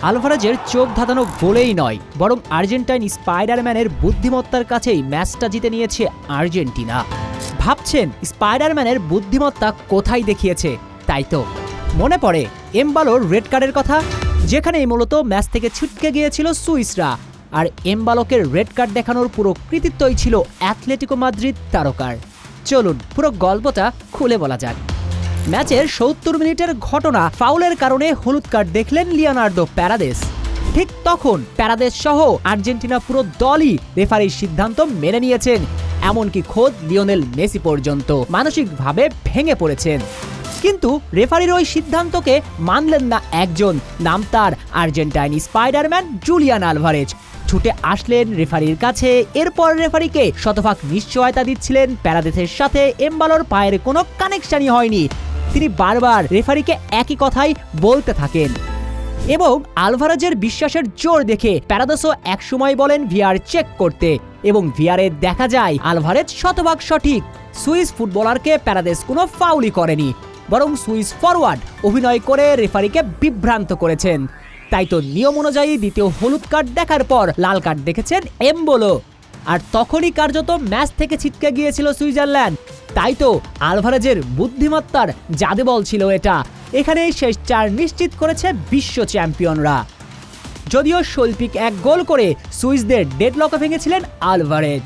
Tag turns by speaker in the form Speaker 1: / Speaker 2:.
Speaker 1: আলভারেজের চোখ ধাঁধানো গোলেই নয়, বরং আর্জেন্টাইন স্পাইডারম্যানের বুদ্ধিমত্তার কাছেই ম্যাচটা জিতে নিয়েছে আর্জেন্টিনা। ভাবছেন স্পাইডারম্যানের বুদ্ধিমত্তা কোথায় দেখিয়েছে? তাই তো মনে পড়ে এমবালোর রেড কার্ডের কথা, যেখানে মূলত ম্যাচ থেকে ছিটকে গিয়েছিল সুইসরা। আর এমবালোকের রেড কার্ড দেখানোর পুরো কৃতিত্বই ছিল অ্যাথলেটিকো মাদ্রিদ তারকার। চলুন পুরো গল্পটা খুলে বলা যাক। ম্যাচের ৭০ মিনিটের ঘটনা, ফাউলের কারণে হলুদ কার্ড দেখলেন লিওনার্দো প্যারাদেস। ঠিক তখন প্যারাদেস সহ আর্জেন্টিনা পুরো দলই রেফারির সিদ্ধান্ত মেনে নিয়েছেন। এমনকি খোদ লিওনেল মেসি পর্যন্ত মানসিকভাবে ভেঙে পড়েছেন। কিন্তু রেফারির ওই সিদ্ধান্তকে মানলেন না একজন, নাম তার আর্জেন্টাইন স্পাইডারম্যান জুলিয়ান আলভারেজ। ছুটে আসলেন রেফারির কাছে। এরপর রেফারিকে শতভাগ নিশ্চয়তা দিচ্ছিলেন প্যারাদেসের সাথে এমবালোর পায়ের কোনো কানেকশনই হয়নি। তিনি বারবার রেফারিকে একই কথাই বলতে থাকেন এবং আলভারেজের বিশ্বাসের জোর দেখে প্যারাদেসও একসময় বলেন ভিআর চেক করতে, এবং ভিআরে দেখা যায় আলভারেজ শতভাগ সঠিক। সুইস ফুটবলারকে প্যারাদেস কোনো ফাউলই করেনি, বরং সুইস ফরওয়ার্ড অভিনয় করে রেফারিকে বিভ্রান্ত করেছেন। তাই তো নিয়ম অনুযায়ী দ্বিতীয় হলুদ কার্ড দেখার পর লাল কার্ড দেখেছেন এমবোলো। আর তখনই কার্যত ম্যাচ থেকে ছিটকে গিয়েছিল সুইজারল্যান্ড। তাই তো আলভারেজের বুদ্ধিমত্তার জাদুবল ছিল এটা। এখানেই শেষ চার নিশ্চিত করেছে বিশ্ব চ্যাম্পিয়নরা। যদিও শৈল্পিক এক গোল করে সুইসদের ডেডলকে ভেঙেছিলেন আলভারেজ।